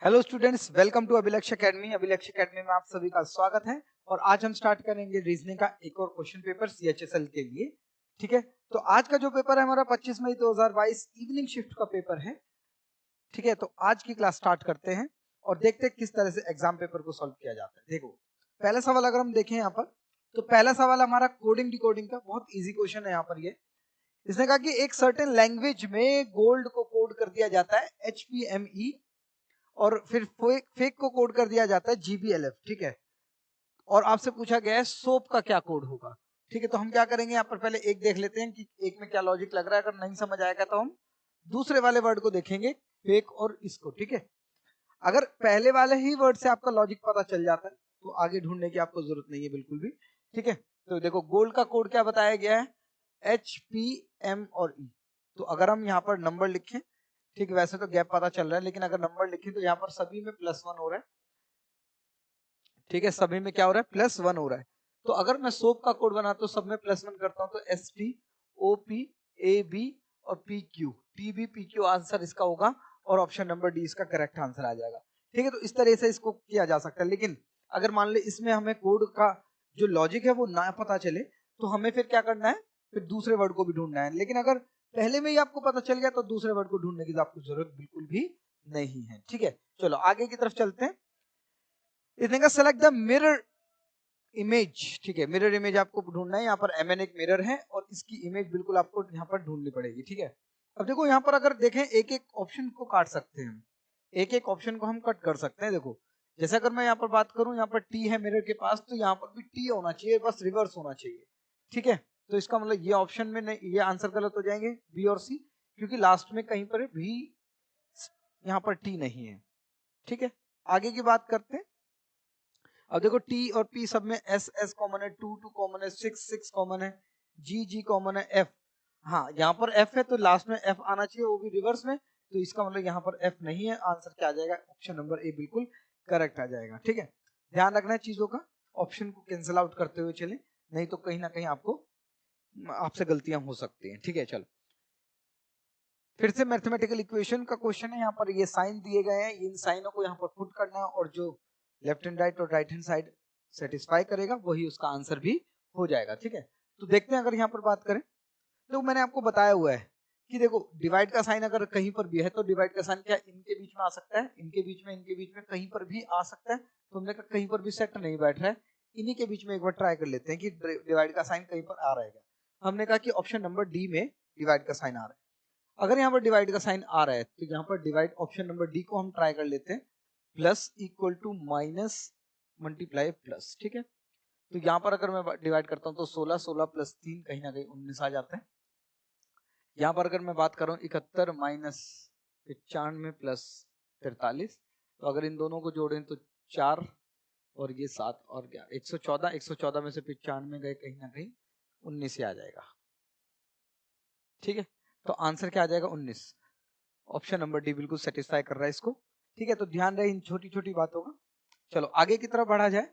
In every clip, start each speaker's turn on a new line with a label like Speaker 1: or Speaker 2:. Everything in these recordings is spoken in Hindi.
Speaker 1: हेलो स्टूडेंट्स, वेलकम टू अभिलक्ष्य एकेडमी। अभिलक्ष्य एकेडमी में आप सभी का स्वागत है। और आज हम स्टार्ट करेंगे रीजनिंग का एक और क्वेश्चन पेपर सीएचएसएल के लिए। ठीक है, तो आज का जो पेपर है हमारा 25 मई 2022 इवनिंग शिफ्ट का पेपर है। ठीक है, तो आज की क्लास स्टार्ट करते हैं और देखते हैं किस तरह से एग्जाम पेपर को सॉल्व किया जाता है। देखो, पहला सवाल अगर हम देखें यहाँ पर, तो पहला सवाल हमारा कोडिंग डिकोडिंग का बहुत ईजी क्वेश्चन है। यहाँ पर ये इसने कहा कि एक सर्टेन लैंग्वेज में गोल्ड को कोड कर दिया जाता है HPME और फिर फेक को कोड कर दिया जाता है GBLF। ठीक है, और आपसे पूछा गया है सोप का क्या कोड होगा। ठीक है, तो हम क्या करेंगे, यहाँ पर पहले एक देख लेते हैं कि एक में क्या लॉजिक लग रहा है। अगर नहीं समझ आएगा तो हम दूसरे वाले वर्ड को देखेंगे, फेक और इसको। ठीक है, अगर पहले वाले ही वर्ड से आपका लॉजिक पता चल जाता है तो आगे ढूंढने की आपको जरूरत नहीं है बिल्कुल भी। ठीक है, तो देखो गोल्ड का कोड क्या बताया गया है, HPM और E। तो अगर हम यहाँ पर नंबर लिखें, ठीक, वैसे तो गैप पता चल रहा है, लेकिन अगर नंबर लिखें तो यहाँ पर सभी में +1 हो रहा है। ठीक है, सभी में क्या हो रहा है, +1 हो रहा है। तो अगर मैं सोप का कोड बनाता हूँ, सब में +1 करता हूँ, तो STOP AB और PQ, TBPQ आंसर इसका होगा और ऑप्शन नंबर डी इसका करेक्ट आंसर आ जाएगा। ठीक है, तो इस तरह से इसको किया जा सकता है। लेकिन अगर मान ले इसमें हमें कोड का जो लॉजिक है वो ना पता चले तो हमें फिर क्या करना है, फिर दूसरे वर्ड को भी ढूंढना है। लेकिन अगर पहले में ही आपको पता चल गया तो दूसरे वर्ड को ढूंढने की आपको जरूरत बिल्कुल भी नहीं है। ठीक है, चलो आगे की तरफ चलते हैं। इसने कहा सेलेक्ट द मिरर इमेज। ठीक है, मिरर इमेज आपको ढूंढना है। यहाँ पर MN एक मिरर है और इसकी इमेज बिल्कुल आपको यहाँ पर ढूंढनी पड़ेगी। ठीक है, अब देखो यहाँ पर अगर देखें एक एक ऑप्शन को काट सकते हैं हम, एक एक ऑप्शन को हम कट कर सकते हैं। देखो जैसे अगर मैं यहाँ पर बात करूं, यहाँ पर T है मिरर के पास, तो यहाँ पर भी T होना चाहिए, बस रिवर्स होना चाहिए। ठीक है, तो इसका मतलब ये ऑप्शन में नहीं, ये आंसर गलत हो जाएंगे B और C, क्योंकि लास्ट में कहीं पर भी यहाँ पर T नहीं है। ठीक है, आगे की बात करते हैं। अब देखो T और P सब में S कॉमन है, 2 कॉमन है, 6 कॉमन है, G कॉमन है, F, हाँ यहाँ पर F है तो लास्ट में F आना चाहिए, वो भी रिवर्स में। तो इसका मतलब यहाँ पर F नहीं है, आंसर क्या आ जाएगा, ऑप्शन नंबर A बिल्कुल करेक्ट आ जाएगा। ठीक है, ध्यान रखना है चीजों का, ऑप्शन को कैंसिल आउट करते हुए चले, नहीं तो कहीं ना कहीं आपसे गलतियां हो सकती हैं। ठीक है, चलो फिर से मैथमेटिकल इक्वेशन का क्वेश्चन है। यहाँ पर ये साइन दिए गए हैं, इन साइनों को यहाँ पर पुट करना है और जो लेफ्ट हैंड राइट और राइट हैंड साइड सेटिस्फाई करेगा वही उसका आंसर भी हो जाएगा। ठीक है, तो देखते हैं अगर यहाँ पर बात करें तो मैंने आपको बताया हुआ है कि देखो डिवाइड का साइन अगर कहीं पर भी है तो डिवाइड का साइन क्या इनके बीच में आ सकता है, इनके बीच में कहीं पर भी आ सकता है। तो हमने कहा कहीं पर भी सेट नहीं बैठ रहा है, इन्हीं के बीच में एक बार ट्राई कर लेते हैं कि डिवाइड का साइन कहीं पर आ रहेगा। हमने कहा कि ऑप्शन नंबर डी में डिवाइड का साइन आ रहा है। अगर यहाँ पर डिवाइड का साइन आ रहा है तो यहाँ पर डिवाइड ऑप्शन नंबर डी को हम ट्राई कर लेते हैं, plus equal to minus multiply plus. ठीक है, तो यहाँ पर अगर मैं डिवाइड करता हूँ तो 16 प्लस 3 कहीं ना कहीं 19 आ जाता है। यहाँ पर अगर मैं बात करूँ 71 माइनस 95 प्लस 43, तो अगर इन दोनों को जोड़ें तो 4 और ये 7 और 11, 114 में से 95 गए कहीं ना कहीं 19 ही आ जाएगा। ठीक है, तो आंसर क्या आ जाएगा, 19। ऑप्शन नंबर डी बिल्कुल सेटिस्फाई कर रहा है इसको। ठीक है, तो ध्यान रहे इन छोटी छोटी बातों का। चलो आगे की तरफ बढ़ा जाए।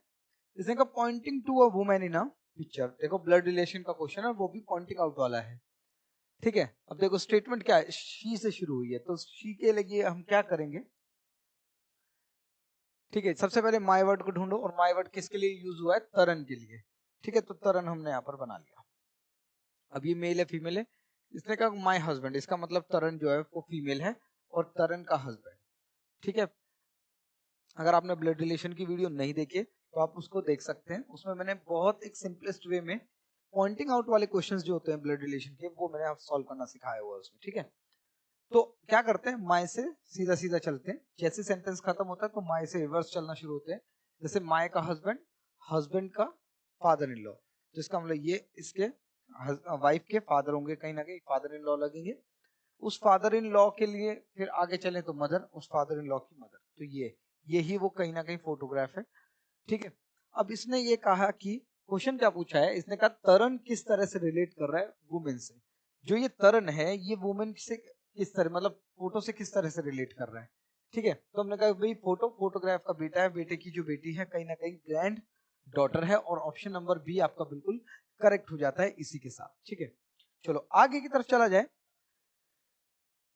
Speaker 1: इसने कहा pointing to a woman in a picture. देखो ब्लड रिलेशन का क्वेश्चन है, वो भी पॉइंटिंग आउट वाला है। ठीक है, अब देखो स्टेटमेंट क्या है, शी से शुरू हुई है, तो शी के लिए हम क्या करेंगे। ठीक है, सबसे पहले माय वर्ड को ढूंढो, और माय वर्ड किसके लिए यूज हुआ है, तरन के लिए। ठीक है, तो तरन हमने यहाँ पर बना लिया। अब ये मेल है फीमेल है, इसने कहा माय हस्बैंड, इसका मतलब तरन जो है वो फीमेल है और तरन का हस्बैंड। ठीक है, अगर आपने ब्लड रिलेशन की वीडियो नहीं देखी तो आप उसको देख सकते हैं, उसमें मैंने बहुत एक सिंपलेस्ट वे में पॉइंटिंग आउट वाले क्वेश्चंस जो होते हैं ब्लड रिलेशन के, वो मैंने आप सॉल्व करना सिखाया हुआ है उसमें। ठीक है, तो क्या करते हैं, माय से सीधा सीधा चलते हैं, जैसे सेंटेंस खत्म होता है तो माय से रिवर्स चलना शुरू होते हैं। जैसे माय का हस्बैंड, हस्बैंड का फादर इन लॉ, तो इसका मतलब ये इसके वाइफ के फादर होंगे, कहीं ना कहीं फादर इन लॉ लगेंगे। उस फादर इन लॉ के लिए फिर आगे चले तो मदर, उस फादर इन लॉ की मदर, तो यही वो कहीं ना कहीं फोटोग्राफ है। ठीक है, अब इसने ये कहा कि क्वेश्चन क्या पूछा है, इसने कहा तरन किस तरह से रिलेट कर रहा है वुमेन से। जो ये तरन है ये वुमेन से किस तरह, मतलब फोटो से किस तरह से रिलेट कर रहा है। ठीक है, तो हमने कहा भाई फोटोग्राफ का बेटा है, बेटे की जो बेटी है कहीं ना कहीं ग्रैंड डॉटर है, और ऑप्शन नंबर बी आपका बिल्कुल करेक्ट हो जाता है इसी के साथ। ठीक है, चलो आगे की तरफ चला जाए।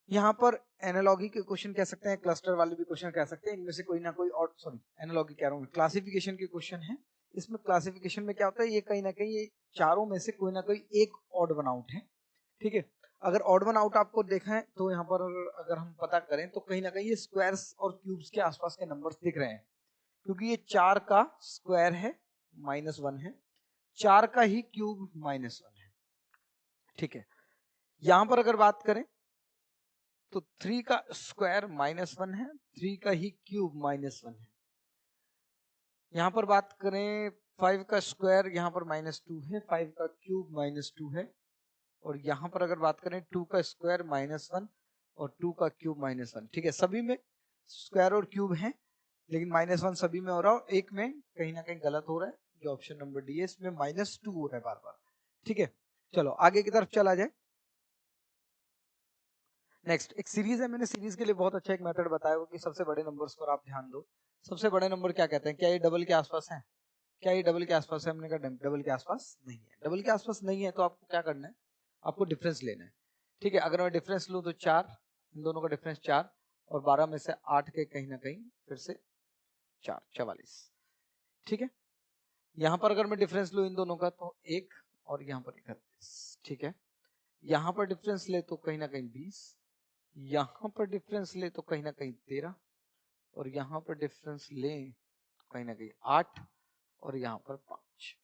Speaker 1: यहाँ पर एनालॉगी के क्वेश्चन कह सकते हैं, क्लस्टर वाले भी क्वेश्चन कह सकते हैं, इनमें से कोई ना कोई, और सॉरी एनालॉगी कह रहा हूँ, क्लासिफिकेशन के क्वेश्चन है। इसमें क्लासिफिकेशन में क्या होता है, ये कहीं ना कहीं ये चारों में से कोई ना कोई एक ऑड वन आउट है, ठीक है। अगर ऑड वन आउट आपको देखा है तो यहाँ पर अगर हम पता करें तो कहीं ना कहीं ये स्क्वायर्स और क्यूब्स के आसपास के नंबर्स दिख रहे हैं, क्योंकि ये 4 का स्क्वायर है -1 है, 4 का ही क्यूब -1 है, ठीक है। यहां पर अगर बात करें तो 3 का स्क्वायर -1 है, 3 का ही क्यूब -1 है। यहां पर बात करें 5 का स्क्वायर यहाँ पर -2 है, 5 का क्यूब -2 है, और यहाँ पर अगर बात करें 2 का स्क्वायर -1 और 2 का क्यूब -1, ठीक है। सभी में स्क्वायर और क्यूब है, लेकिन -1 सभी में हो रहा है, एक में कहीं ना कहीं गलत हो रहा है, जो ऑप्शन नंबर डी है, इसमें -2 हो रहा है बार बार, ठीक है। चलो आगे की तरफ चला जाए। नेक्स्ट एक सीरीज है, मैंने सीरीज के लिए बहुत अच्छा एक मेथड बताया हो कि सबसे बड़े नंबर्स पर आप ध्यान दो। सबसे बड़े नंबर क्या कहते हैं, क्या ये डबल के आसपास है, क्या ये डबल के आसपास है, हमने कहा डबल के आसपास नहीं है। डबल के आसपास नहीं है तो आपको क्या करना है, आपको डिफरेंस लेना है, ठीक है। अगर मैं डिफरेंस लूं तो 4, इन दोनों का डिफरेंस 4, और 12 में से 8 के कहीं ना कहीं फिर से 4, 44, ठीक है। यहाँ पर अगर मैं डिफरेंस लूं इन दोनों का तो 1, और यहाँ पर 31, ठीक है। यहाँ पर डिफरेंस ले तो कहीं ना कहीं 20, यहाँ पर डिफरेंस ले तो कहीं ना कहीं 13, और यहाँ पर डिफरेंस ले तो कहीं ना कहीं 8, और यहाँ पर 5।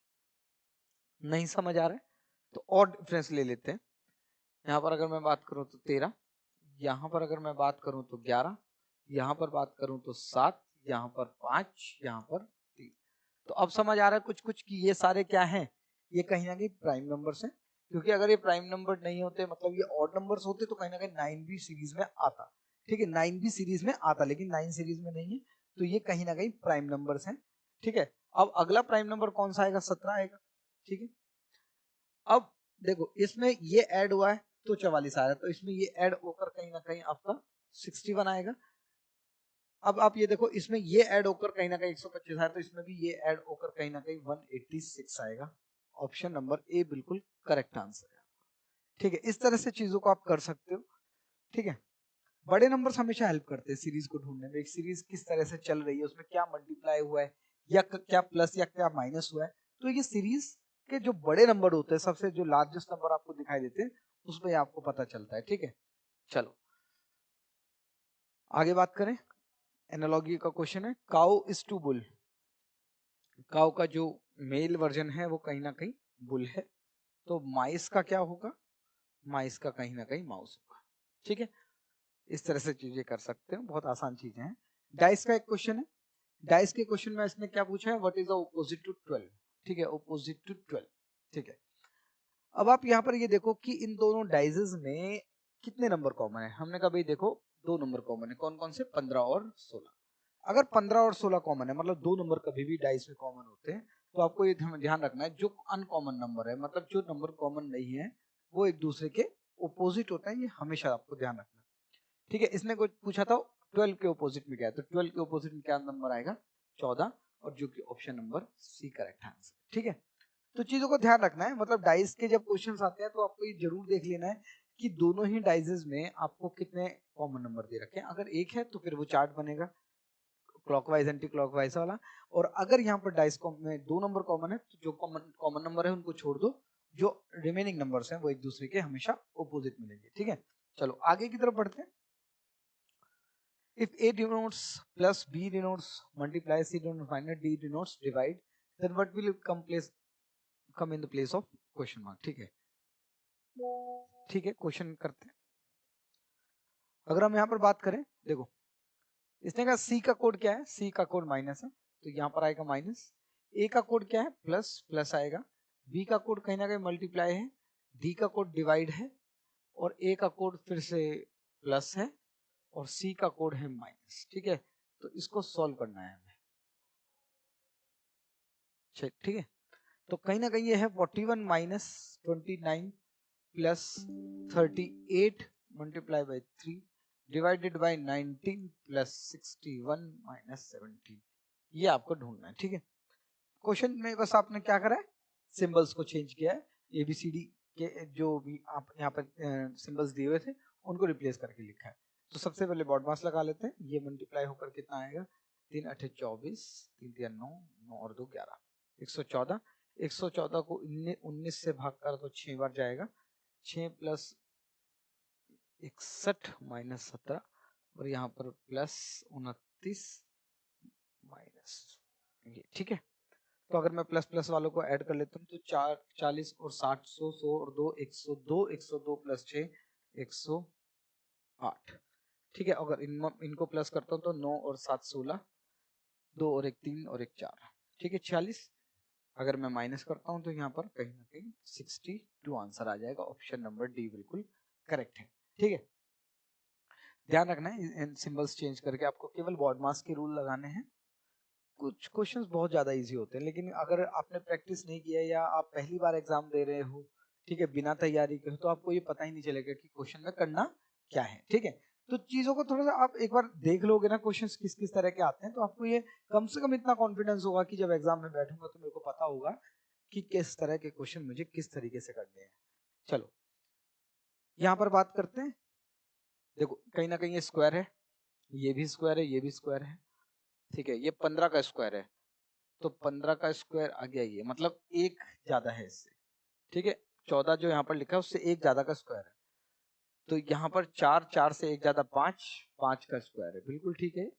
Speaker 1: नहीं समझ आ रहा है तो और डिफरेंस ले लेते हैं। यहाँ पर अगर मैं बात करूं तो 13, यहाँ पर अगर मैं बात करूं तो 11, यहाँ पर बात करूं तो 7, यहाँ पर 5, यहाँ पर 3। तो अब समझ आ रहा है कुछ कुछ कि ये सारे क्या हैं, ये कहीं ना कहीं प्राइम नंबर्स हैं, क्योंकि अगर ये प्राइम नंबर नहीं होते, मतलब ये ऑड नंबर्स होते, तो कहीं ना कहीं 9 भी सीरीज में आता, ठीक है। 9 भी सीरीज में आता, लेकिन 9 सीरीज में नहीं है, तो ये कहीं ना कहीं प्राइम नंबर्स हैं, ठीक है। अब अगला प्राइम नंबर कौन सा आएगा, 17 आएगा, ठीक है। अब देखो इसमें ये ऐड हुआ है तो 44 आया, तो इसमें ये ऐड होकर कहीं ना कहीं आपका 61 आएगा। अब आप ये देखो इसमें ये ऐड होकर कहीं ना कहीं 125 आया, तो इसमें भी ये ऐड होकर कहीं ना कहीं 186 आएगा। ऑप्शन नंबर ए बिल्कुल करेक्ट आंसर है, ठीक है। इस तरह से चीजों को आप कर सकते हो, ठीक है। बड़े नंबर्स हमेशा हेल्प करते हैं सीरीज को ढूंढने में, एक सीरीज किस तरह से चल रही है, उसमें क्या मल्टीप्लाई हुआ है, या क्या प्लस या क्या माइनस हुआ है। तो ये सीरीज के जो बड़े नंबर होते हैं, सबसे जो लार्जेस्ट नंबर आपको दिखाई देते हैं, उसमें आपको पता चलता है, ठीक है। चलो आगे बात करें, एनालॉजी का क्वेश्चन है, cow is to bull. Cow का जो मेल वर्जन है वो कहीं ना कहीं बुल है, तो माइस का क्या होगा, माइस का कहीं ना कहीं माउस होगा, ठीक है। इस तरह से चीजें कर सकते हो, बहुत आसान चीजें हैं। डाइस का एक क्वेश्चन है, डाइस के क्वेश्चन में इसने क्या पूछा है, what is the opposite to 12, ठीक है, ऑपोजिट टू 12, ठीक है। अब आप यहाँ पर ये देखो कि इन दोनों डाइजेस में कितने नंबर कॉमन है। हमने कहा भाई देखो 2 नंबर कॉमन है, कौन कौन से, 15 और 16। अगर 15 और 16 कॉमन है, मतलब 2 नंबर कभी भी डाइस में कॉमन होते हैं, तो आपको ये ध्यान रखना है, जो अनकॉमन नंबर है, मतलब जो नंबर कॉमन नहीं है, वो एक दूसरे के ओपोजिट होता है, ये हमेशा आपको ध्यान रखना, ठीक है। इसने कुछ पूछा था 12 के ओपोजिट में क्या है, तो 12 के ओपोजिट में क्या नंबर आएगा, 14, और जो कि option number C correct answer, ठीक है। तो चीजों को ध्यान रखना है, मतलब डाइस के जब क्वेश्चंस आते हैं तो आपको ये जरूर देख लेना है कि दोनों ही डाइजेस में आपको कितने कॉमन नंबर दे रखे हैं। अगर एक है तो फिर वो चार्ट बनेगा क्लॉकवाइज एंटी क्लॉकवाइज वाला, और अगर यहाँ पर डाइस में 2 नंबर कॉमन है, तो जो कॉमन नंबर है उनको छोड़ दो, जो रिमेनिंग नंबर्स हैं वो एक दूसरे के हमेशा ऑपोजिट मिलेंगे, ठीक है। चलो आगे की तरफ बढ़ते हैं। If A denotes plus B denotes multiply, C denotes minus, D denotes divide, then what will come in the place of question mark, ठीक है। ठीक है, क्वेश्चन करते हैं। अगर हम यहाँ पर बात करें, देखो इसने कहा सी का कोड क्या है, सी का कोड माइनस है, तो यहाँ पर आएगा माइनस। ए का कोड क्या है, प्लस, प्लस आएगा। बी का कोड कहीं ना कहीं मल्टीप्लाई है, डी का कोड डिवाइड है, और ए का कोड फिर से प्लस है, और सी का कोड है माइनस, ठीक है। तो इसको सॉल्व करना है हमें, ठीक है। तो कहीं ना कहीं ये है 41 minus 29 plus 38 multiply by 3 divided by 19 plus 61 minus 17, ये आपको ढूंढना है, ठीक है। क्वेश्चन में बस आपने क्या करा है, सिंबल्स को चेंज किया है, ABCD के जो भी आप यहाँ पर सिंबल्स दिए हुए थे उनको रिप्लेस करके लिखा है। तो सबसे पहले बॉड मास लगा लेते हैं, ये मल्टीप्लाई होकर कितना आएगा, 3 8 24, 3 3 9, 9 और 2 11, 114। 114 को 19 से भाग कर तो 6 बार जाएगा, 6 प्लस 61 माइनस 17 और यहाँ पर प्लस 29 माइनस ये, ठीक है। तो अगर मैं प्लस प्लस वालों को ऐड कर लेता हूँ तो 4 40 और 60 100 और 2 102, 102 प्लस 6 108, ठीक है। अगर इनको प्लस करता हूँ तो 9 और 7 16, 2 और 1 3 और 1 4, ठीक है 46। अगर मैं माइनस करता हूँ तो यहाँ पर कहीं ना कहीं 62 आंसर आ जाएगा। ऑप्शन नंबर डी बिल्कुल करेक्ट है, ठीक है। ध्यान रखना है इन सिंबल्स चेंज करके आपको केवल बॉड मास के रूल लगाने हैं। कुछ क्वेश्चंस बहुत ज्यादा इजी होते हैं, लेकिन अगर आपने प्रैक्टिस नहीं किया या आप पहली बार एग्जाम दे रहे हो, ठीक है, बिना तैयारी के, तो आपको ये पता ही नहीं चलेगा कि क्वेश्चन में करना क्या है, ठीक है। तो चीजों को थोड़ा सा आप एक बार देख लोगे ना, क्वेश्चंस किस किस तरह के आते हैं, तो आपको ये कम से कम इतना कॉन्फिडेंस होगा कि जब एग्जाम में बैठूंगा तो मेरे को पता होगा कि किस तरह के क्वेश्चन मुझे किस तरीके से करने हैं। चलो यहाँ पर बात करते हैं। देखो कहीं ना कहीं ये स्क्वायर है, ये भी स्क्वायर है, ये भी स्क्वायर है, ठीक है। ये 15 का स्क्वायर है, तो 15 का स्क्वायर आ गया, ये मतलब एक ज्यादा है इससे, ठीक है। 14 जो यहाँ पर लिखा है उससे एक ज्यादा का स्क्वायर है, तो यहाँ पर 4 4 से एक ज्यादा 5, 5 का स्क्वायर है, बिल्कुल ठीक है।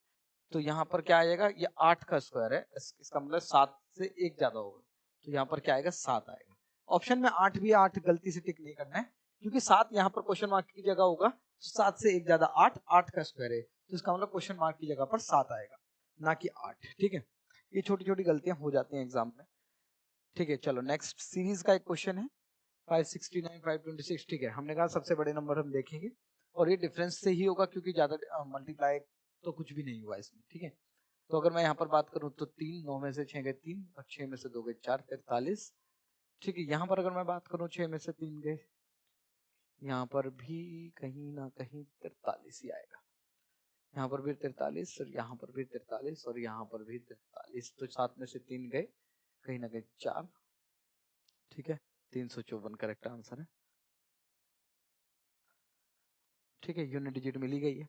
Speaker 1: तो यहाँ पर क्या आएगा, ये 8 का स्क्वायर है, इसका मतलब 7 से एक ज्यादा होगा, तो यहाँ पर क्या आएगा, 7 आएगा। ऑप्शन में 8 भी 8 गलती से टिक नहीं करना है, क्योंकि 7 यहाँ पर क्वेश्चन मार्क की जगह होगा, 7 से एक ज्यादा 8, 8 का स्क्वायर है, तो इसका मतलब क्वेश्चन मार्क की जगह पर 7 आएगा, ना कि 8, ठीक है। ये छोटी छोटी गलतियां हो जाती हैं एग्जाम में, ठीक है। चलो नेक्स्ट सीरीज का एक क्वेश्चन है 569 526, ठीक है। हमने कहा सबसे बड़े नंबर हम देखेंगे और ये डिफरेंस से ही होगा, क्योंकि ज्यादा मल्टीप्लाई तो कुछ भी नहीं हुआ इसमें, ठीक है। तो अगर मैं यहाँ पर बात करूँ तो 3, 9 में से 6 गए 3 और 6 में से 2 गए 4, 43, ठीक है। यहाँ पर अगर मैं बात करूँ 6 में से 3 गए, यहाँ पर भी कहीं ना कहीं 43 ही आएगा, यहाँ पर भी 43 और यहाँ पर भी 43 और यहाँ पर भी 43, तो 7 में से 3 गए कहीं ना कहीं 4, ठीक है। 354 करेक्ट आंसर है, ठीक है। यूनिट डिजिट मिल ही गई है,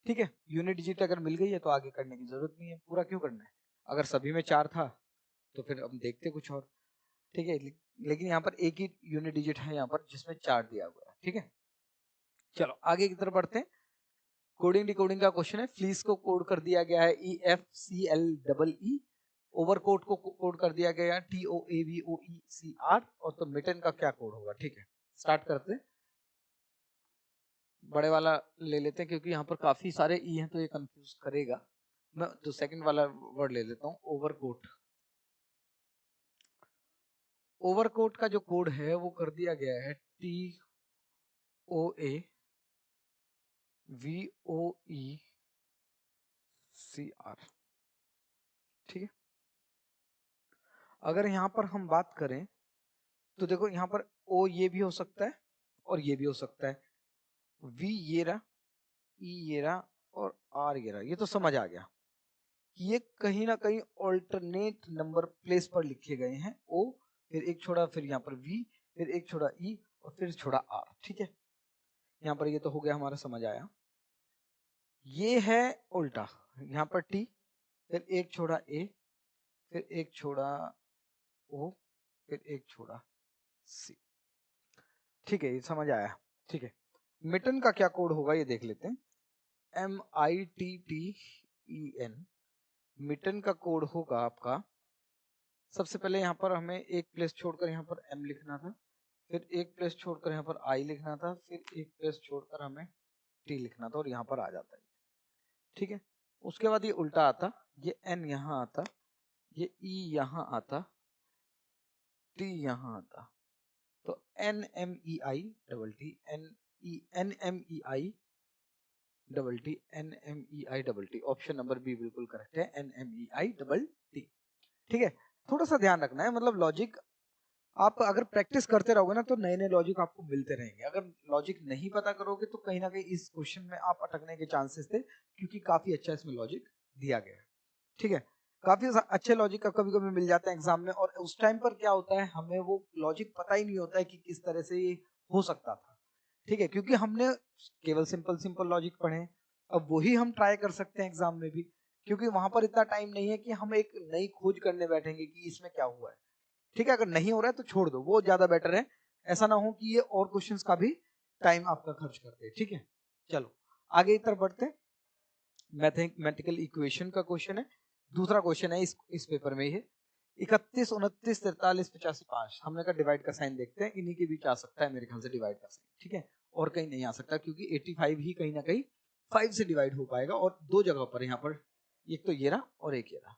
Speaker 1: ठीक है। यूनिट डिजिट अगर मिल गई है तो आगे करने की जरूरत नहीं है, पूरा क्यों करना है। अगर सभी में 4 था तो फिर हम देखते कुछ और, ठीक है। लेकिन यहाँ पर एक ही यूनिट डिजिट है यहाँ पर जिसमें 4 दिया हुआ है, ठीक है। चलो आगे की तरफ बढ़ते हैं। कोडिंग डिकोडिंग का क्वेश्चन है। फ्लीस को कोड कर दिया गया है EFCLEE, ओवरकोट को कोड कर दिया गया है TOAVOECR, और तो मिटन का क्या कोड होगा, ठीक है। स्टार्ट करते हैं, बड़े वाला ले लेते हैं क्योंकि यहाँ पर काफी सारे ई हैं तो ये कंफ्यूज करेगा। मैं तो सेकंड वाला वर्ड ले लेता हूँ, ओवरकोट। ओवरकोट का जो कोड है वो कर दिया गया है TOAVOECR, ठीक है। अगर यहाँ पर हम बात करें तो देखो यहाँ पर ओ ये भी हो सकता है और ये भी हो सकता है, वी ये रहा, ई ये रहा और आर ये रहा, ये तो समझ आ गया। ये कहीं ना कहीं ऑल्टरनेट नंबर प्लेस पर लिखे गए हैं, ओ फिर एक छोड़ा, फिर यहाँ पर वी, फिर एक छोड़ा ई और फिर छोड़ा आर, ठीक है। यहाँ पर ये तो हो गया हमारा, समझ आया। ये है उल्टा, यहाँ पर टी, फिर एक छोड़ा ए, फिर एक छोड़ा ओ, फिर एक छोड़ा सी, ठीक है। ये समझ आया, ठीक है। मिटन का क्या कोड होगा ये देख लेते हैं। MITTEN, मिटन का कोड होगा आपका, सबसे पहले यहाँ पर हमें एक प्लेस छोड़कर यहाँ पर M लिखना था, फिर एक प्लेस छोड़कर यहाँ पर I लिखना था, फिर एक प्लेस छोड़कर हमें T लिखना था और यहाँ पर आ जाता है, ठीक है। उसके बाद ये उल्टा आता, ये N यहाँ आता, ये E यहाँ आता, T यहाँ आता, तो NMEI ऑप्शन नंबर बी बिल्कुल करेक्ट है, NMEI, ठीक है। थोड़ा सा ध्यान रखना है, मतलब लॉजिक आप अगर प्रैक्टिस करते रहोगे ना तो नए नए लॉजिक आपको मिलते रहेंगे। अगर लॉजिक नहीं पता करोगे तो कहीं ना कहीं इस क्वेश्चन में आप अटकने के चांसेस थे, क्योंकि काफी अच्छा इसमें लॉजिक दिया गया है, ठीक है। काफी अच्छे लॉजिक का कभी कभी मिल जाते हैं एग्जाम में, और उस टाइम पर क्या होता है, हमें वो लॉजिक पता ही नहीं होता है कि किस तरह से ये हो सकता था, ठीक है, क्योंकि हमने केवल सिंपल लॉजिक पढ़े, अब वही हम ट्राई कर सकते हैं एग्जाम में भी, क्योंकि वहां पर इतना टाइम नहीं है कि हम एक नई खोज करने बैठेंगे कि इसमें क्या हुआ है। ठीक है, अगर नहीं हो रहा है तो छोड़ दो, वो ज्यादा बेटर है। ऐसा ना हो कि ये और क्वेश्चंस का भी टाइम आपका खर्च कर दे। ठीक है, चलो आगे की तरफ बढ़ते हैं। मैथमेटिकल इक्वेशन का क्वेश्चन है, दूसरा क्वेश्चन है इस पेपर में ये 31, 29, 43, 85, 5। हमने कहा डिवाइड का साइन देखते हैं, इन्हीं के बीच आ सकता है मेरे ख्याल से डिवाइड का साइन। ठीक है, और कहीं नहीं आ सकता, क्योंकि 85 ही कहीं ना कहीं 5 से डिवाइड हो पाएगा, और दो जगह पर यहाँ पर, एक तो ये रहा और एक ये रहा।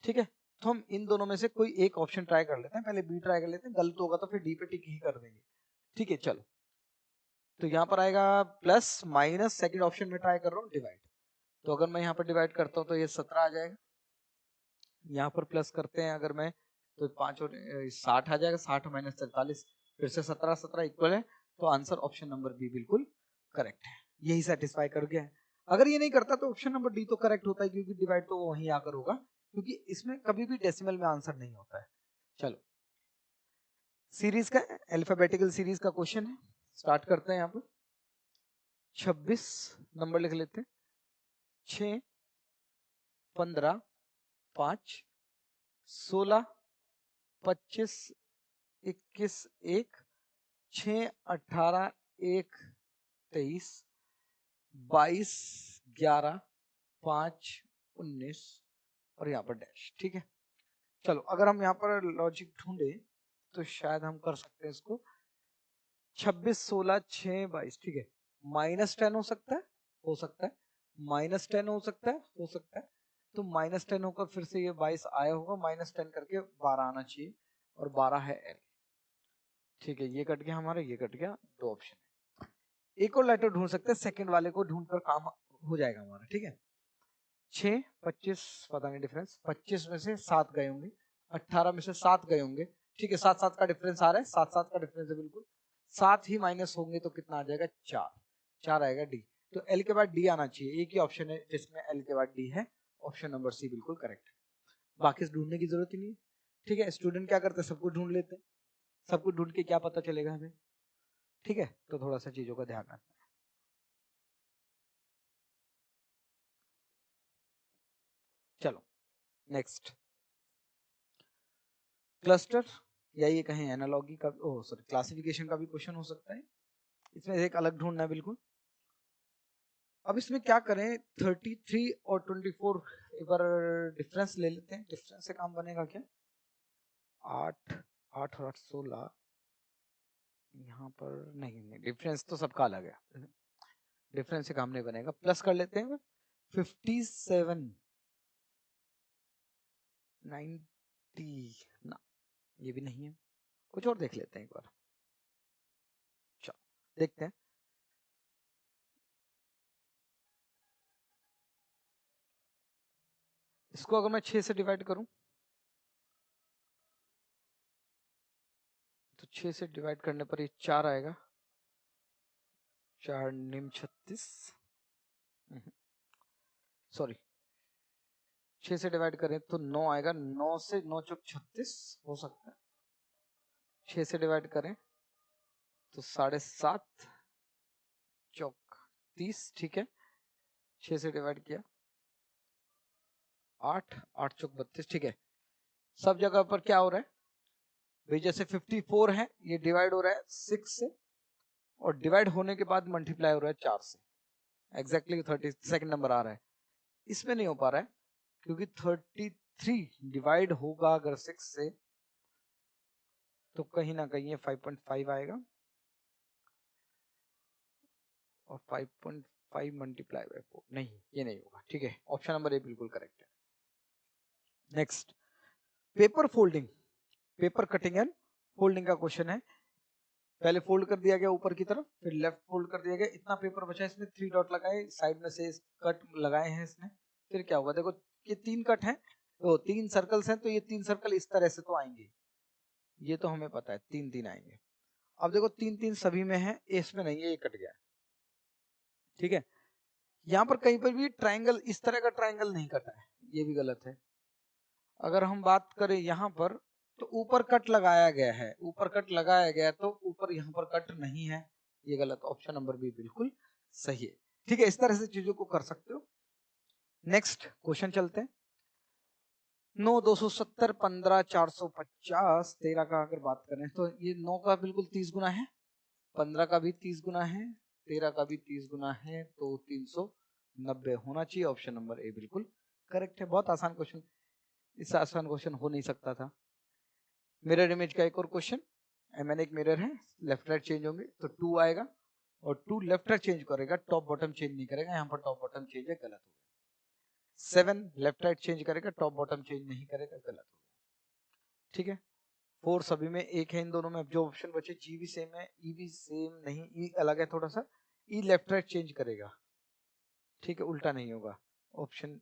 Speaker 1: ठीक है, तो हम इन दोनों में से कोई एक ऑप्शन ट्राई कर लेते हैं, पहले बी ट्राई कर लेते हैं, गलत होगा तो फिर डी पे टिक ही कर देंगे। ठीक है, चलो तो यहाँ पर आएगा प्लस माइनस, सेकंड ऑप्शन में ट्राई कर रहा हूँ डिवाइड। तो अगर मैं यहाँ पर डिवाइड करता हूँ तो ये 17 आ जाएगा, यहाँ पर प्लस करते हैं अगर मैं तो 5 और 60 आ जाएगा, 60 माइनस 43 फिर से 17, 17 इक्वल है, तो आंसर ऑप्शन नंबर बी बिल्कुल करेक्ट है, यही सेटिस्फाई कर गया है। अगर ये नहीं करता तो ऑप्शन नंबर डी तो करेक्ट होता है, क्योंकि डिवाइड तो वहीं आकर होगा, क्योंकि इसमें कभी भी डेसिमल में आंसर नहीं होता है। चलो सीरीज का अल्फाबेटिकल सीरीज का क्वेश्चन है, स्टार्ट करते हैं। यहाँ पर 26 नंबर लिख लेते हैं, 6, 15, 5, 16, 25, 21, 1, 6, 18, 1, 23, 22, 11, 5, 19 और यहाँ पर डैश। ठीक है, चलो अगर हम यहाँ पर लॉजिक ढूंढे तो शायद हम कर सकते हैं इसको। 26, 16, 6, 22। ठीक है, -10 हो सकता है, हो सकता है, -10 हो सकता है, हो सकता है, तो -10 होकर फिर से ये 22 आया होगा, -10 करके 12 आना चाहिए, और 12 है एल। ठीक है, ये कट गया हमारा, ये कट गया, दो ऑप्शन है। एक और लेटर ढूंढ सकते हैं, सेकंड वाले को ढूंढकर काम हो जाएगा हमारा। ठीक है, 6, 25 पता नहीं डिफरेंस, 25 में से 7 गए होंगे, 18 में से 7 गए होंगे। ठीक है, 7-7 का डिफरेंस आ रहा है, 7-7 का डिफरेंस है बिल्कुल, 7 ही माइनस होंगे तो कितना आ जाएगा, 4, 4 आएगा डी। तो एल के बाद डी आना चाहिए, एक ही ऑप्शन है जिसमें एल के बाद डी है, ऑप्शन नंबर सी बिल्कुल करेक्ट है, बाकी ढूंढने की जरूरत ही नहीं है। ठीक है, स्टूडेंट क्या करते हैं, सब कुछ ढूंढ लेते हैं, सब कुछ ढूंढ के क्या पता चलेगा हमें। ठीक है, तो थोड़ा सा चीजों का ध्यान रखना है। चलो नेक्स्ट, क्लस्टर या ये कहें एनालॉगी का, ओह सॉरी क्लासिफिकेशन का भी क्वेश्चन हो सकता है, इसमें एक अलग ढूंढना है बिल्कुल। अब इसमें क्या करें, 33 और 24 एक बार डिफरेंस ले लेते हैं, डिफरेंस से काम बनेगा क्या, 8, 8 और 8, 16, यहाँ पर नहीं, डिफरेंस तो सबका अलग है, डिफरेंस से काम नहीं बनेगा, प्लस कर लेते हैं 57, 90 ना, ये भी नहीं है, कुछ और देख लेते हैं एक बार। चलो देखते हैं, इसको अगर मैं 6 से डिवाइड करूं तो 6 से डिवाइड करने पर ये 4 आएगा, 4 निम 36, सॉरी 6 से डिवाइड करें तो 9 आएगा, 9 से 9 चौक 36 हो सकता है, 6 से डिवाइड करें तो 7.5 चौक 30। ठीक है, 6 से डिवाइड किया 8, 8 चौक 32। ठीक है, सब जगह पर क्या हो रहा है भाई, जैसे 54 है ये डिवाइड हो रहा है 6 से, और डिवाइड होने के बाद मल्टीप्लाई हो रहा है 4 से, एग्जैक्टली 30 सेकंड नंबर आ रहा है, इसमें नहीं हो पा रहा है, क्योंकि 33 डिवाइड होगा अगर 6 से तो कहीं ना कहीं ये 5.5 आएगा, और 5.5 मल्टीप्लाई बाय 4 नहीं, ये नहीं होगा। ठीक है, ऑप्शन नंबर ए बिल्कुल करेक्ट है। Next, paper folding, paper cutting and folding का क्वेश्चन है, पहले फोल्ड कर दिया गया ऊपर की तरफ, फिर लेफ्ट फोल्ड कर दिया गया, इतना पेपर बचा, इसमें 3 डॉट लगाए, साइड में से कट लगाए हैं इसने, फिर क्या होगा, देखो ये 3 कट हैं, तो 3 सर्कल्स हैं, तो ये 3 सर्कल इस तरह से तो आएंगे, ये तो हमें पता है 3-3 आएंगे। अब देखो 3-3 सभी में है, इसमें नहीं है, ये कट गया। ठीक है, यहाँ पर कहीं पर भी ट्रायंगल, इस तरह का ट्रायंगल नहीं कटा है, ये भी गलत है। अगर हम बात करें यहाँ पर, तो ऊपर कट लगाया गया है, ऊपर कट लगाया गया, तो ऊपर यहाँ पर कट नहीं है, ये गलत, ऑप्शन नंबर बी बिल्कुल सही है। ठीक है, इस तरह से चीजों को कर सकते हो। नेक्स्ट क्वेश्चन चलते हैं। 9, 270, 15, 450, 13 का अगर बात करें तो ये 9 का बिल्कुल 30 गुना है, 15 का भी 30 गुना है, 13 का भी 30 गुना है, तो 390 होना चाहिए। ऑप्शन नंबर ए बिल्कुल करेक्ट है। बहुत आसान क्वेश्चन, इससे आसान क्वेश्चन हो नहीं सकता था। मिरर इमेज का एक और क्वेश्चन, एमएन एक मिरर है, लेफ्ट राइट चेंज होंगे तो 2 आएगा, और 2 लेफ्ट राइट चेंज करेगा, टॉप बॉटम चेंज नहीं करेगा। यहाँ पर टॉप बॉटम चेंज है, गलत हो गया। 7 लेफ्ट राइट चेंज करेगा, टॉप बॉटम चेंज नहीं करेगा, गलत हो गया। ठीक है, 4 सभी में एक है इन दोनों में। अब जो ऑप्शन बचे, जी भी सेम है, ई भी सेम नहीं, ई अलग है थोड़ा सा, ई लेफ्ट राइट चेंज करेगा। ठीक है, उल्टा नहीं होगा। ऑप्शन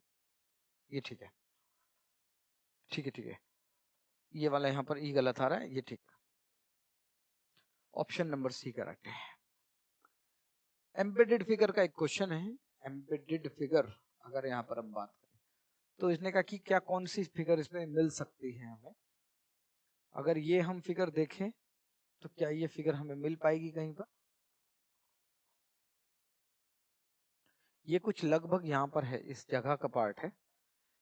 Speaker 1: ये ठीक है, ठीक है, ठीक है, ये वाला यहाँ पर ई गलत आ रहा है, ये ठीक है। ऑप्शन नंबर सी करेक्ट है। एम्बेडेड फिगर का एक क्वेश्चन है। एम्बेडेड फिगर अगर यहाँ पर हम बात करें तो इसने कहा कि क्या कौन सी फिगर इसमें मिल सकती है हमें। अगर ये हम फिगर देखें तो क्या ये फिगर हमें मिल पाएगी कहीं पर। ये कुछ लगभग यहाँ पर है, इस जगह का पार्ट है,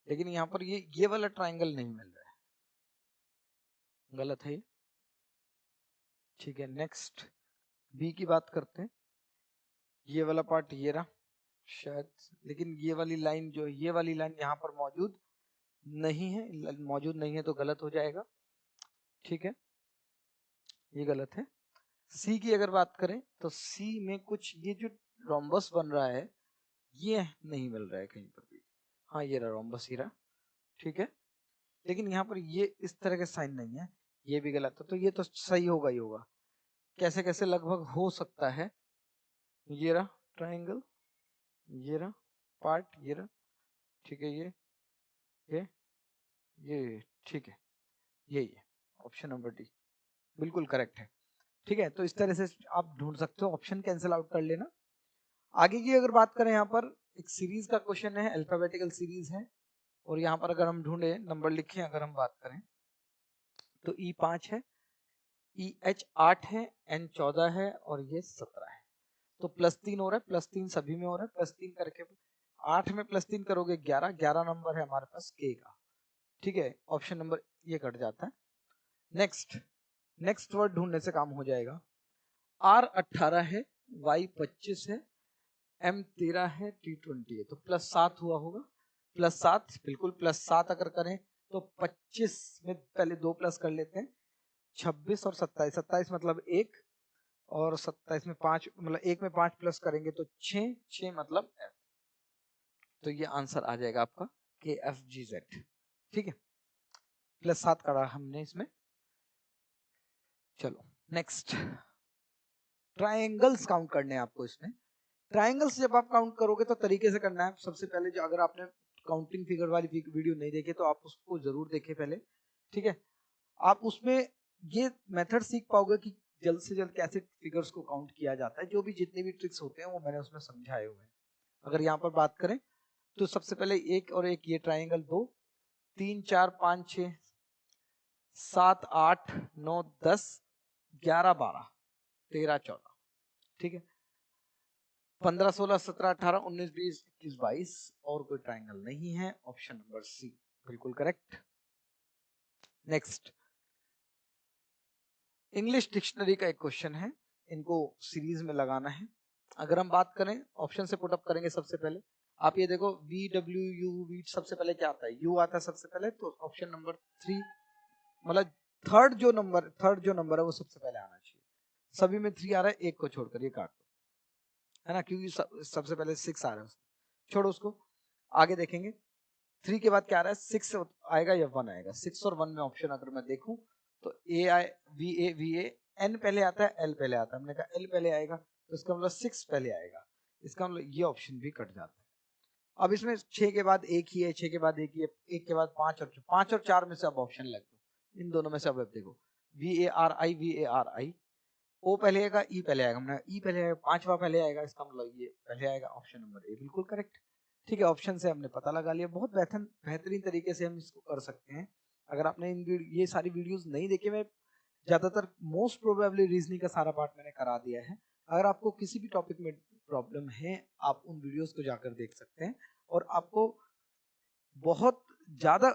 Speaker 1: लेकिन यहाँ पर ये वाला ट्राइंगल नहीं मिल रहा है, गलत है ये। ठीक है, नेक्स्ट बी की बात करते हैं। ये वाला पार्ट ये रहा शायद, लेकिन ये वाली लाइन जो, ये वाली लाइन यहाँ पर मौजूद नहीं है, मौजूद नहीं है तो गलत हो जाएगा। ठीक है, ये गलत है। सी की अगर बात करें तो सी में कुछ ये जो रोम्बस बन रहा है, ये नहीं मिल रहा है कहीं पर भी। हाँ, ये रहा रोम्बस, ये रहा। ठीक है, लेकिन यहाँ पर ये इस तरह के साइन नहीं है, ये भी गलत है। तो ये तो सही होगा ही होगा। कैसे कैसे लगभग हो सकता है। ये रहा ट्राइंगल, ये रहा पार्ट, ये रहा। ठीक है, ये ये ठीक है, यही है। ऑप्शन नंबर डी बिल्कुल करेक्ट है। ठीक है, तो इस तरह से आप ढूंढ सकते हो, ऑप्शन कैंसिल आउट कर लेना। आगे की अगर बात करें, यहाँ पर एक सीरीज का क्वेश्चन है, अल्फाबेटिकल सीरीज है, और यहाँ पर अगर हम ढूंढे, नंबर लिखे अगर हम बात करें तो ई 5 है, ई एच 8 है, एन 14 है, और ये 17 है। तो +3 हो रहा है, +3 सभी में हो रहा है, +3 करके 8 में +3 करोगे 11, 11 नंबर है हमारे पास के का। ठीक है, ऑप्शन नंबर ये कट जाता है। नेक्स्ट वर्ड ढूंढने से काम हो जाएगा। R 18 है, Y 25 है, M 13 है, T 20 है, तो +7 हुआ होगा। +7 बिल्कुल, +7 अगर करें तो 25 में पहले 2 प्लस कर लेते हैं, 26 और 27, 27 मतलब 1, और 27 में 5 मतलब 1 में 5 प्लस करेंगे तो 6, 6 मतलब F। तो ये आंसर आ जाएगा आपका KFGZ। ठीक है, +7 करा हमने इसमें। चलो नेक्स्ट, ट्रायंगल्स काउंट करने हैं आपको इसमें। ट्रायंगल्स जब आप काउंट करोगे तो तरीके से करना है। सबसे पहले जो, अगर आपने काउंटिंग फिगर वाली वीडियो नहीं देखी तो आप उसको जरूर देखें पहले। ठीक है, आप उसमें ये मेथड सीख पाओगे कि जल्द से जल्द कैसे फिगर्स को काउंट किया जाता है। जो भी जितने भी ट्रिक्स होते हैं वो मैंने उसमें समझाए हुए हैं। अगर यहाँ पर बात करें तो सबसे पहले एक और एक, ये ट्रायंगल 2, 3, 4, 5, 6, 7, 8, 9, 10, 11, 12, 13, 14। ठीक है, 15, 16, 17, 18, 19, 20, 21, 22 और कोई ट्रायंगल नहीं है। ऑप्शन नंबर सी बिल्कुल करेक्ट। नेक्स्ट, इंग्लिश डिक्शनरी का एक क्वेश्चन है, इनको सीरीज में लगाना है। अगर हम बात करें, ऑप्शन से पुटअप करेंगे। सबसे पहले आप ये देखो, VWU वीट, सबसे पहले क्या आता है, यू आता है सबसे पहले। तो ऑप्शन नंबर 3 मतलब थर्ड जो नंबर है वो सबसे पहले आना चाहिए। सभी में 3 आ रहा है, एक को छोड़कर, ये काट दो, है ना, क्योंकि सबसे पहले 6 आ रहा है, छोड़ो उसको। आगे देखेंगे, 3 के बाद क्या आ रहा है, 6 आएगा या 1 आएगा। 6 और 1 में ऑप्शन अगर मैं देखूं तो VA N पहले आता है, L पहले आता है। हमने कहा L पहले आएगा तो इसका मतलब 6 पहले आएगा, इसका मतलब ये ऑप्शन भी कट जाता है। अब इसमें 6 के बाद एक ही है, 6 के बाद एक ही है, 1 के बाद 5 और 4 में से अब ऑप्शन लग दो, इन दोनों में से अब देखो, VARI O पहले आएगा, E पहले आएगा। हमने E पहले आएगा, 5वां पहले आएगा, इसका मतलब ये पहले आएगा। ऑप्शन नंबर ए बिल्कुल करेक्ट। ठीक है, ऑप्शन से हमने पता लगा लिया। बहुत बेहतरीन तरीके से हम इसको कर सकते हैं। अगर आपने ये सारी वीडियोस नहीं देखी, मैं ज्यादातर मोस्ट प्रोबेबली रीजनिंग का सारा पार्ट मैंने करा दिया है, अगर आपको किसी भी टॉपिक में प्रॉब्लम है आप उन वीडियोस को जाकर देख सकते हैं और आपको बहुत ज्यादा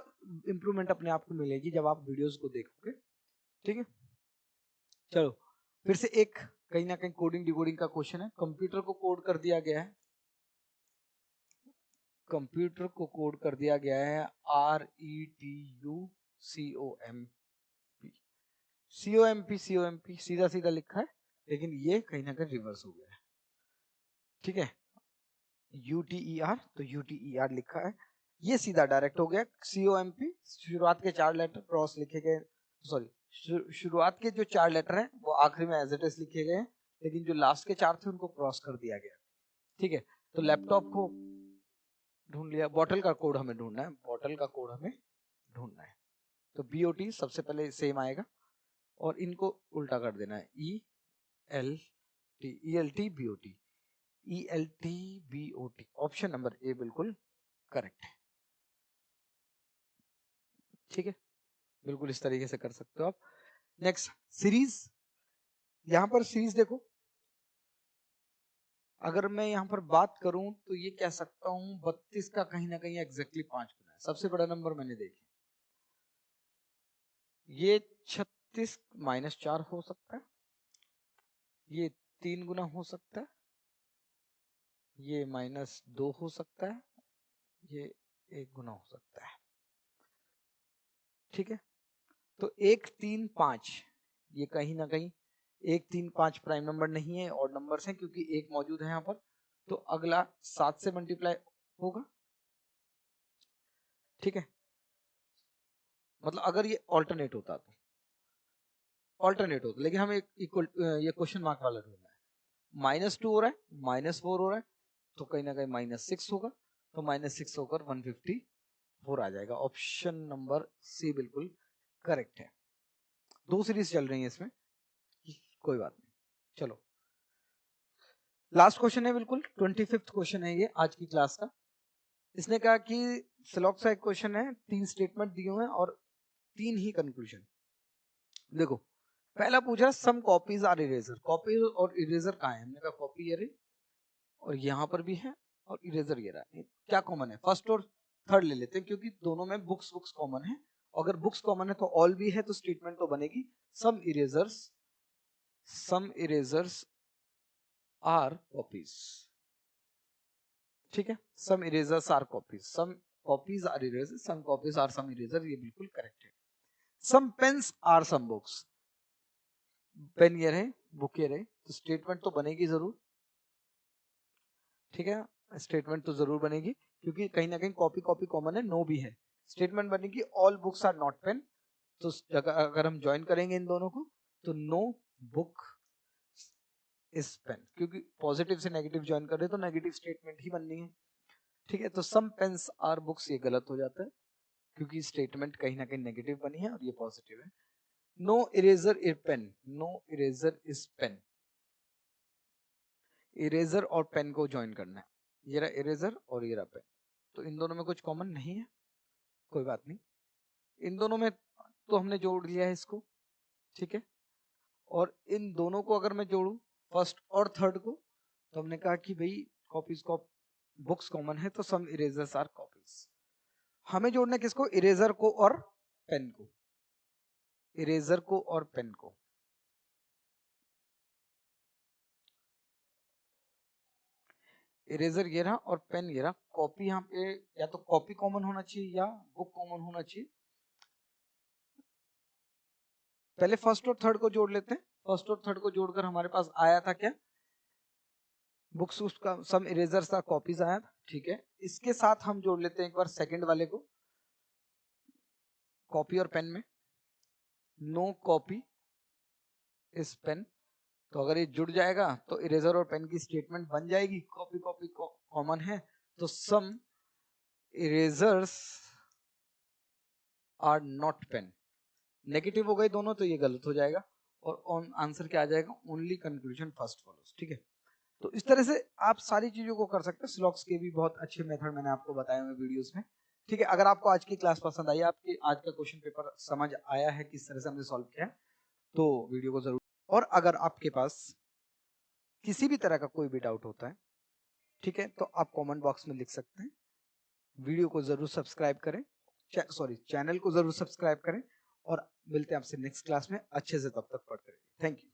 Speaker 1: इंप्रूवमेंट अपने आप को मिलेगी जब आप वीडियोस को देखोगे। ठीक है, चलो फिर से एक कहीं ना कहीं कोडिंग डिकोडिंग का क्वेश्चन है। कंप्यूटर को कोड कर दिया गया है, कंप्यूटर को कोड कर दिया गया है RETUCOMP सीधा सीधा लिखा है, लेकिन ये कहीं ना कहीं रिवर्स हो गया है। ठीक है, UTER तो UTER लिखा है, ये सीधा डायरेक्ट हो गया। COMP शुरुआत के 4 लेटर क्रॉस लिखे गए, सॉरी शुरुआत के जो 4 लेटर हैं वो आखिरी में एज इट इज लिखे गए, लेकिन जो लास्ट के 4 थे उनको क्रॉस कर दिया गया। ठीक है, तो लैपटॉप को ढूंढ लिया। बॉटल का कोड हमें ढूंढना है, बॉटल का कोड हमें ढूंढना है। तो BOT सबसे पहले सेम आएगा और इनको उल्टा कर देना है, ELT ऑप्शन नंबर ए बिल्कुल करेक्ट है। ठीक है, बिल्कुल इस तरीके से कर सकते हो आप। नेक्स्ट सीरीज, यहां पर सीरीज देखो, अगर मैं यहां पर बात करूं तो ये कह सकता हूं 32 का कहीं ना कहीं एग्जैक्टली 5 गुना है। सबसे बड़ा नंबर मैंने देखा, ये 36 -4 हो सकता है, ये 3 गुना हो सकता है, ये -2 हो सकता है, ये 1 गुना हो सकता है। ठीक है, तो 1 3 5 ये कहीं ना कहीं 1 3 5 प्राइम नंबर नहीं है, ऑड नंबर्स हैं क्योंकि 1 मौजूद है यहाँ पर। तो अगला 7 से मल्टीप्लाई होगा। ठीक है, मतलब अगर ये ऑल्टरनेट होता तो ऑल्टरनेट होता, लेकिन हमें इक्वल ये क्वेश्चन मार्क वाला ढूंढना है। -2 हो रहा है, -4 हो रहा है, तो कहीं ना कहीं -6 होगा, तो -6 होकर 154 आ जाएगा। ऑप्शन नंबर सी बिल्कुल करेक्ट है। 2 सीरीज चल रही है इसमें, कोई बात नहीं। चलो लास्ट क्वेश्चन है, बिल्कुल 25th क्वेश्चन है ये आज की क्लास का। इसने कहा कि स्लॉक्स का एक क्वेश्चन है, 3 स्टेटमेंट दिए हुए हैं और 3 ही कंक्लूजन। देखो पहला पूछा सम कॉपीज आर इरेजर, कॉपी और इरेजर कहाँ है? हमने कहा कॉपी ये रही और यहाँ पर भी है और इरेजर ये रहा। क्या कॉमन है? फर्स्ट और थर्ड ले लेते हैं क्योंकि दोनों में बुक्स कॉमन है। अगर बुक्स कॉमन है तो ऑल भी है, तो स्टेटमेंट तो बनेगी सम इरेजर्स आर कॉपीज। ठीक है, some erasers are copies, some copies are eraser, some copies are some eraser, ये बिल्कुल करेक्ट है। Some pens are some books, pen ये रहे बुक ये रहे, तो स्टेटमेंट तो बनेगी जरूर। ठीक है, स्टेटमेंट तो जरूर बनेगी क्योंकि कहीं ना कहीं कॉपी कॉपी कॉमन है, नो भी है। स्टेटमेंट बनेगी all books are not pen, तो अगर हम ज्वाइन करेंगे इन दोनों को तो नो बुक इज पेन, क्योंकि पॉजिटिव से नेगेटिव ज्वाइन कर रहे तो नेगेटिव स्टेटमेंट ही बननी है। ठीक है, तो सम पेन्स आर बुक्स ये गलत हो जाता है क्योंकि स्टेटमेंट कहीं ना कहीं नेगेटिव बनी है और ये पॉजिटिव है। No eraser is pen, no eraser is pen, eraser और पेन को ज्वाइन करना है, ये रहा इरेजर और ये रहा पेन, तो इन दोनों में कुछ कॉमन नहीं है, कोई बात नहीं। इन दोनों में तो हमने जोड़ लिया है इसको। ठीक है, और इन दोनों को अगर मैं जोड़ू फर्स्ट और थर्ड को, तो हमने कहा कि भाई कॉपीज को बुक्स कॉमन है तो सम इरेजर्स आर कॉपीज। हमें जोड़ना है किसको? इरेजर को और पेन को, इरेजर को और पेन को। इरेजर ये रहा और पेन ये रहा। कॉपी यहाँ पे या तो कॉपी कॉमन होना चाहिए या बुक कॉमन होना चाहिए। पहले फर्स्ट और थर्ड को जोड़ लेते हैं। फर्स्ट और थर्ड को जोड़कर हमारे पास आया था क्या? बुक्स उसका सम इरेजर्स था, कॉपीज आया था। ठीक है, इसके साथ हम जोड़ लेते हैं एक बार सेकंड वाले को, कॉपी और पेन में नो कॉपी इज पेन। तो अगर ये जुड़ जाएगा तो इरेजर और पेन की स्टेटमेंट बन जाएगी, कॉपी कॉपी कॉमन है तो some erasers are not pen. Negative हो गए दोनों तो ये गलत हो जाएगा और ऑन आंसर क्या आ जाएगा? Only conclusion first follows. ठीक है, तो इस तरह से आप सारी चीजों को कर सकते हैं। स्लॉक्स के भी बहुत अच्छे मेथड मैंने आपको बताए हुए वीडियोस में। ठीक है, अगर आपको आज की क्लास पसंद आई, आपके आज का क्वेश्चन पेपर समझ आया है किस तरह से हमने सॉल्व किया है, तो वीडियो को जरूर, और अगर आपके पास किसी भी तरह का कोई भी डाउट होता है, ठीक है, तो आप कमेंट बॉक्स में लिख सकते हैं। वीडियो को जरूर सब्सक्राइब करें, चैनल को जरूर सब्सक्राइब करें, और मिलते हैं आपसे नेक्स्ट क्लास में। अच्छे से तब तक पढ़ते रहिए। Thank you.